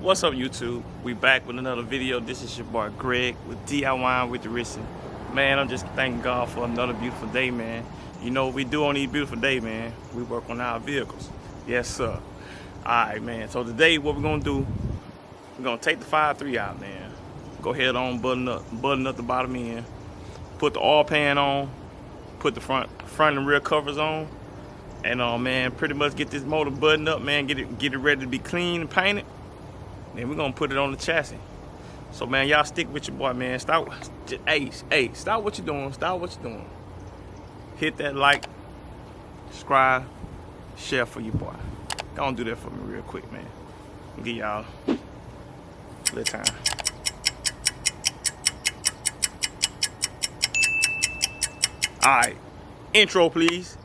What's up, YouTube? We back with another video. This is your boy Greg with D.I.Y with the wrist. Man, I'm just thanking God for another beautiful day, man. You know what we do on these beautiful days, man? We work on our vehicles. Yes, sir. Alright, man. So today what we're gonna do, we're gonna take the 5.3 out, man. Go ahead on, button up the bottom end, put the oil pan on, put the front and rear covers on, and man, pretty much get this motor buttoned up, man. Get it ready to be clean and painted. Then we're gonna put it on the chassis. So man, y'all stick with your boy, man. Stop what you're doing. Stop what you're doing. Hit that like, subscribe, share for your boy. Go do that for me real quick, man. I'll give y'all a little time. Alright, intro please.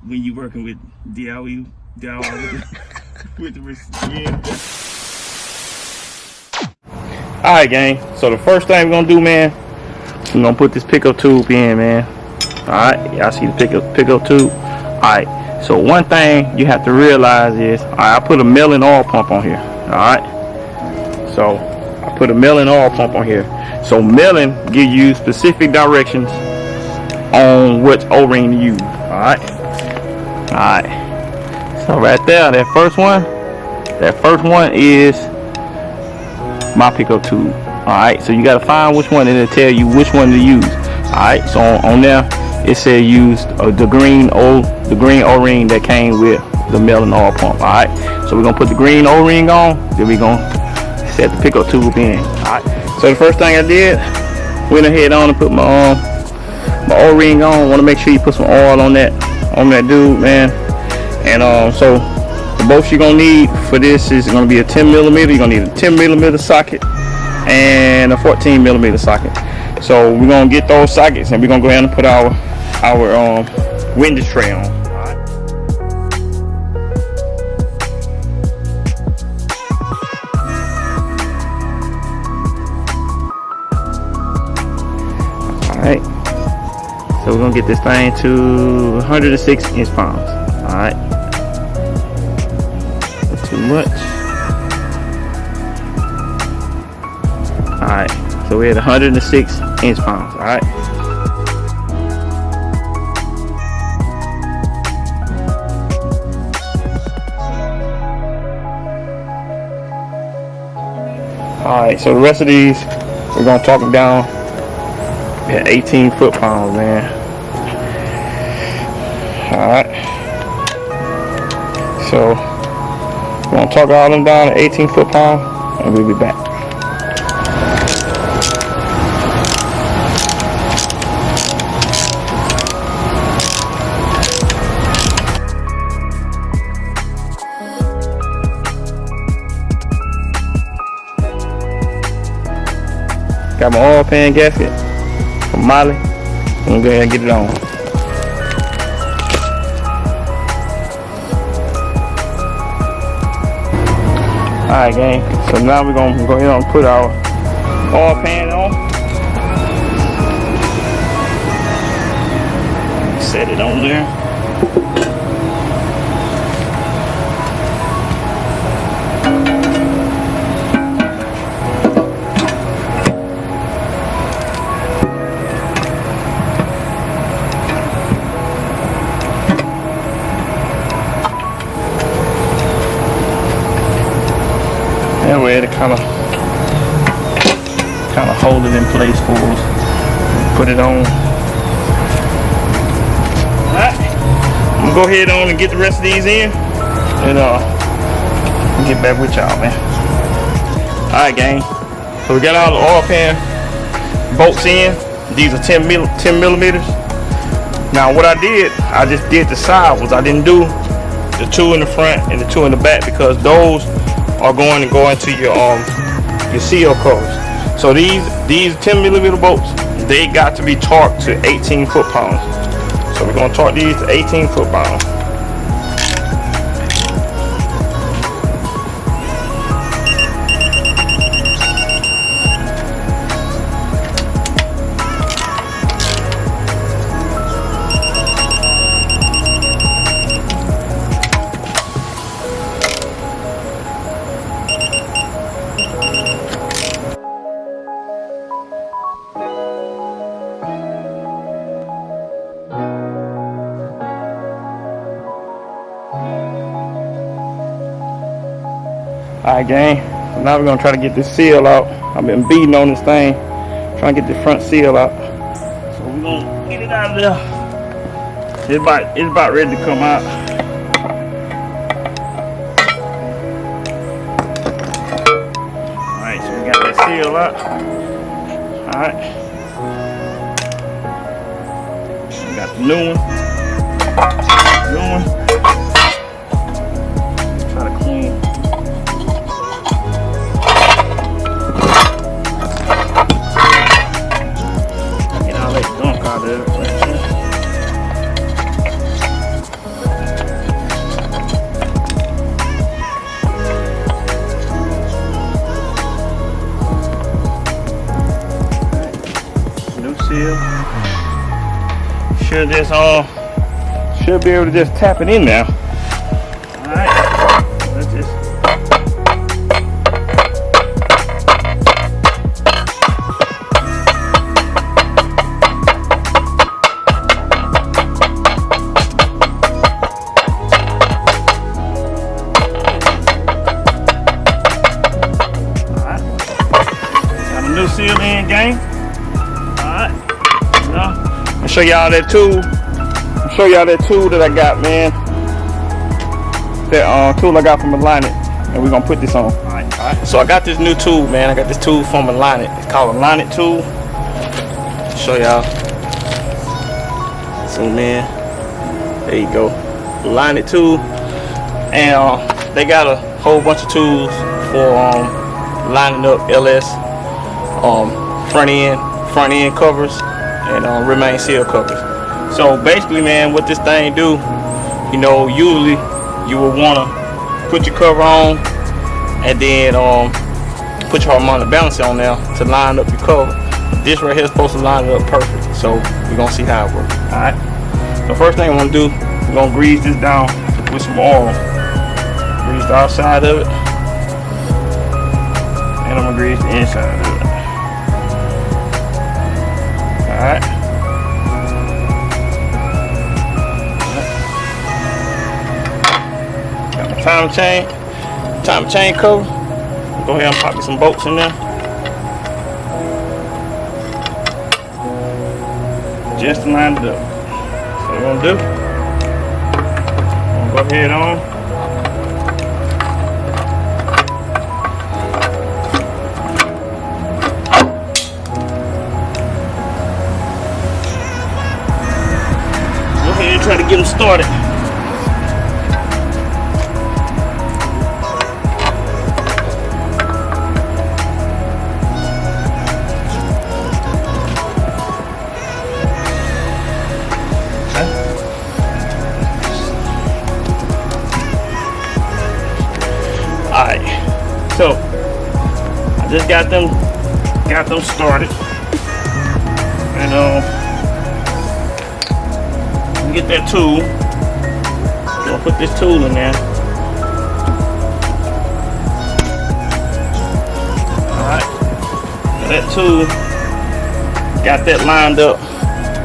When you working with D.I.Y with the wrist. Yeah. Alright, gang. So the first thing we're gonna do, man, we're gonna put this pickup tube in, man. Alright, y'all see the pickup tube? Alright, so one thing you have to realize is, I put a milling oil pump on here. Alright, so I put a milling oil pump on here. So milling gives you specific directions on which O-ring to use. Alright, so right there, that first one is my pickup tube. Alright, so you gotta find which one and it'll tell you which one to use. Alright, so on there it says use the green O-ring that came with the milling oil pump. Alright, so we're gonna put the green O-ring on, then we're gonna set the pickup tube in. Alright, so the first thing I did, went ahead on and put my O-ring on. Want to make sure you put some oil on that dude, man. And so the bolts you're gonna need for this is gonna be a 10mm. You're gonna need a 10mm socket and a 14mm socket. So we're gonna get those sockets and we're gonna go ahead and put our window tray on. Alright, so we're gonna get this thing to 106 inch-pounds. Alright, not too much. Alright, so we're at 106 inch-pounds. Alright, alright, so the rest of these we're gonna talk them down at 18 foot-pounds, man. Alright, so we're gonna talk all them down at 18 foot-pounds and we'll be back. Got my oil pan gasket from Molly. I'm gonna go ahead and get it on. Alright, gang. So now we're gonna go ahead and put our oil pan on. Set it on there. That way to kind of hold it in place for us. Put it on. Alright, I'm gonna go ahead on and get the rest of these in, and get back with y'all, man. Alright, gang. So we got all the oil pan bolts in. These are 10 millimeters. Now what I did, I just did the side was I didn't do the two in the front and the two in the back because those are going to go into your seal covers. So these 10mm bolts, they got to be torqued to 18 foot-pounds. So we're gonna torque these to 18 foot-pounds. Alright, gang, so now we're gonna try to get this seal out. I've been beating on this thing, trying to get the front seal out. So we're gonna get it out of there. It's about ready to come out. Alright, so we got that seal out. Alright. We got the new one. New one. Try to clean. Should be able to just tap it in now. Alright, let's just got a new seal in, gang. Alright, I'll show y'all that tool. Show y'all that tool that I got, man. That tool I got from Alignment, and we're gonna put this on. Alright. So I got this new tool, man. I got this tool from Alignment. It's called Alignment tool. Show y'all. Zoom in. There you go. Alignment tool, and they got a whole bunch of tools for lining up LS front end covers and remain seal covers. So basically, man, what this thing do, you know, usually you will want to put your cover on and then put your harmonic balancer on there to line up your cover. This right here is supposed to line it up perfect, so we're gonna see how it works. Alright, so first thing I'm gonna do, we're gonna grease this down with some oil. Grease the outside of it, and I'm gonna grease the inside of it. Alright. Time chain cover. Go ahead and pop me some bolts in there. Just to line it up. So what we're gonna do, I'm gonna go ahead on. Go ahead and try to get them started. Alright, so I just got them started, and get that tool. Gonna put this tool in there. Alright, that tool got that lined up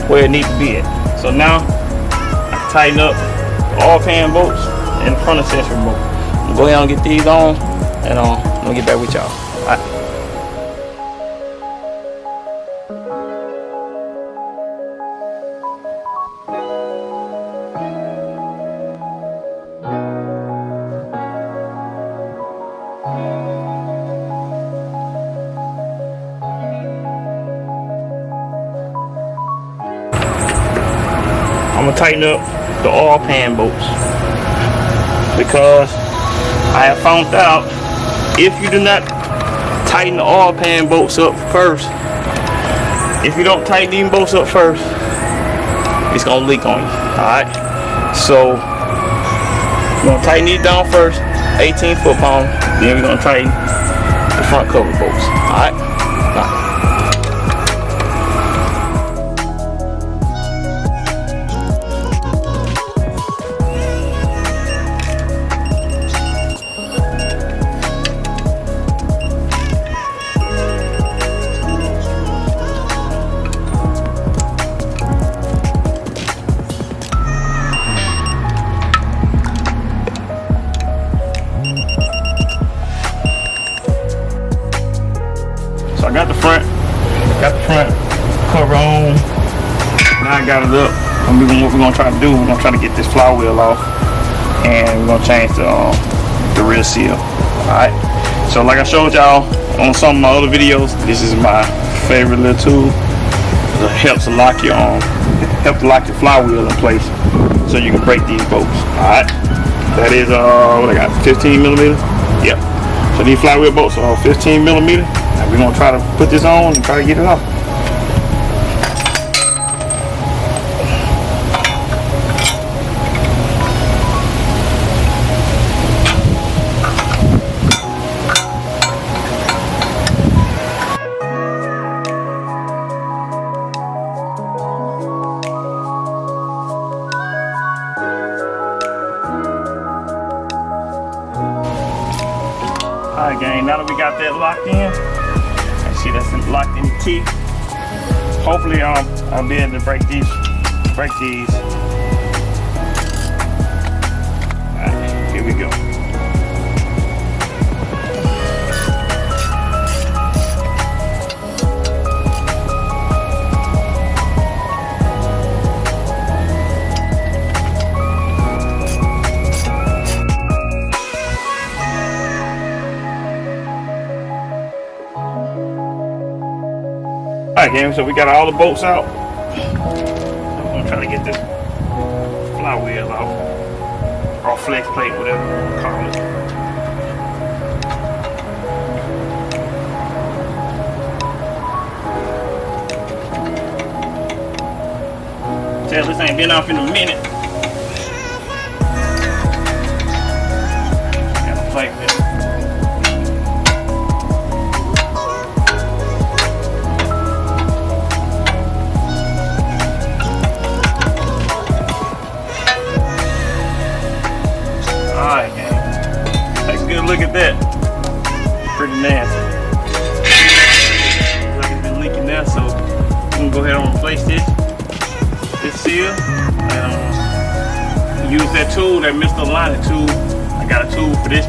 where it needs to be at. So now I can tighten up all pan bolts and the front accessory bolt. Go ahead and get these on, and I'm gonna get back with y'all. Alright. I'm gonna tighten up the all pan bolts because I have found out if you do not tighten the oil pan bolts up first, if you don't tighten these bolts up first, it's gonna leak on you. Alright, so we're gonna tighten these down first, 18 foot-pound, then we're gonna tighten the front cover bolts. Alright? Alright. So I got the front cover on. Now I got it up. And what we're gonna try to do, we're gonna try to get this flywheel off, and we're gonna change the rear seal. Alright. So like I showed y'all on some of my other videos, this is my favorite little tool. It helps to lock your flywheel in place so you can break these bolts. Alright. That is what I got, 15 millimeter. Yep. So these flywheel bolts are 15 millimeter. And we're gonna try to put this on and try to get it off. Alright gang, now that we got that locked in, see that's locked in the teeth. Hopefully I'll be able to break these. Alright, here we go. Alright gang, so we got all the bolts out. I'm gonna try to get this flywheel off, or flex plate, whatever you want to call it. Tell this ain't been off in a minute. Got a plate there. Alright gang, take a good look at that. Pretty nasty. Looks like it's been leaking now, so I'm gonna go ahead and replace this seal and use that tool, that Mr. Lining tool. I got a tool for this,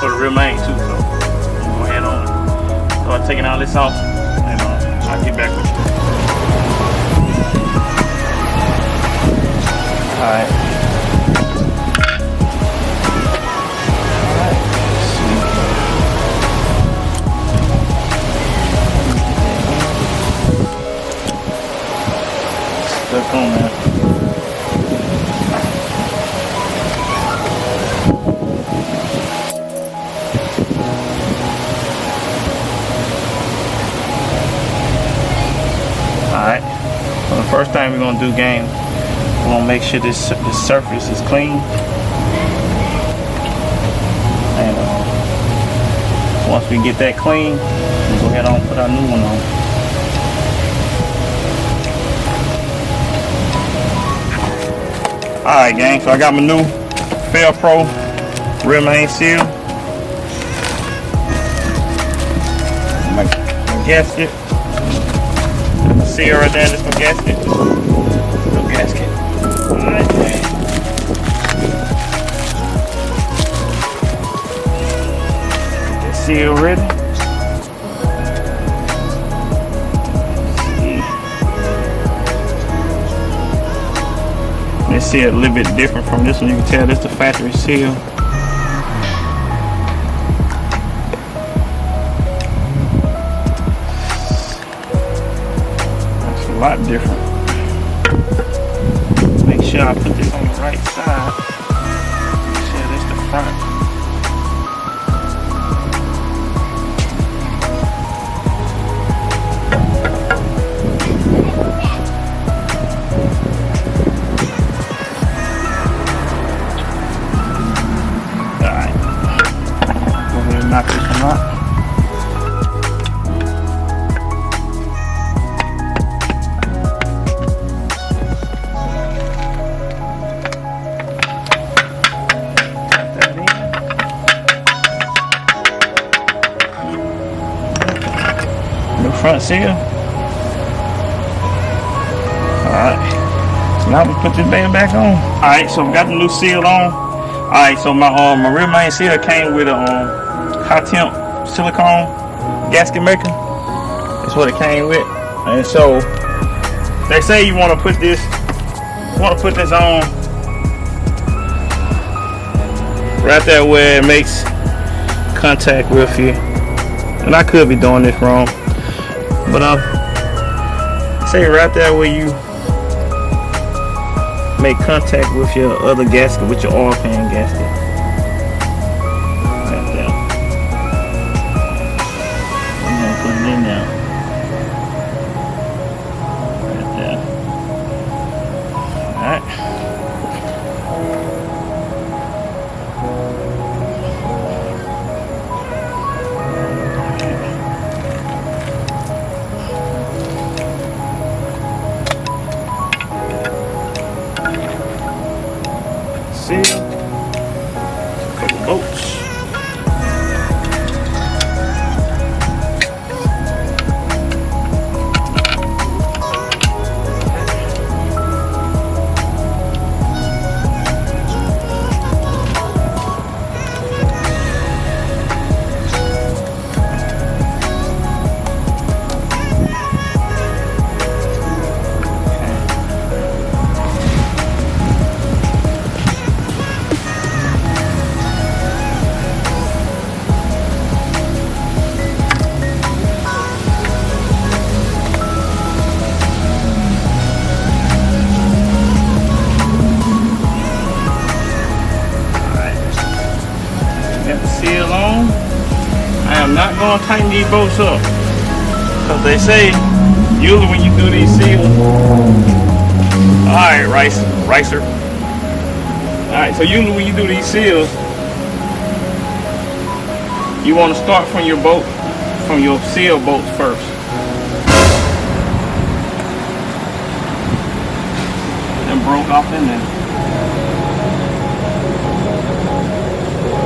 for the rear main too, so I'm gonna go ahead and start taking all this off, and I'll get back with you. Alright. Stuck on there. Alright, so the first thing we're going to do, gang, we're going to make sure this surface is clean. And once we get that clean, we'll go ahead and put our new one on. Alright gang, so I got my new Velcro rear main seal. My gasket. My seal right there, this is my gasket. No gasket. Alright gang. Get that seal ready. This seal a little bit different from this one. You can tell this is the factory seal. That's a lot different. Make sure I put this on the right side. Make sure this is the front. front seal. Alright. So now we put this baby back on. Alright, so we got the new seal on. Alright, so my rear main seal came with a high temp silicone gasket maker. That's what it came with. And so they say you want to put this on right there where it makes contact with you. And I could be doing this wrong, but I'll say right there where you make contact with your other gasket, with your oil pan gasket. Right there. I'm gonna put it in there. Right there. Alright. Seal, a couple bolts. Seal on. I am not going to tighten these bolts up because they say usually when you do these seals, alright ricer. Alright, so usually when you do these seals, you want to start from your bolt, from your seal bolts first. Them broke off in there.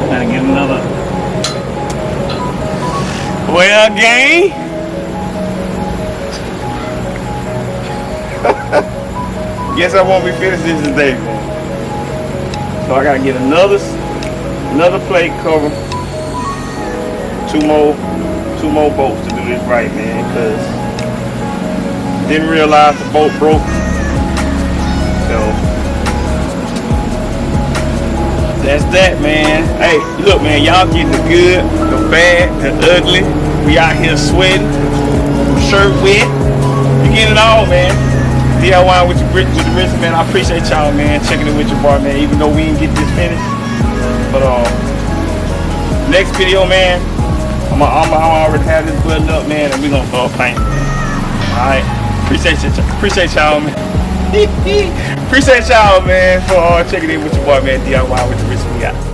Gotta get another. Well, gang. Guess I won't be finished this today, man. So I gotta get another plate cover. Two more bolts to do this right, man. Cause didn't realize the bolt broke. So. That's that, man. Hey, look, man, y'all getting the good, the bad, the ugly. We out here sweating, shirt wet. You getting it all, man. D.I.Y. with the wrist, man. I appreciate y'all, man, checking it with your bar, man. Even though we didn't get this finished, but next video, man, I'm already have this button up, man, and we gonna start painting. All right, appreciate y'all, man. Appreciate y'all, man, for checking in with your boy, man. D.I.Y. with the wrist. We out.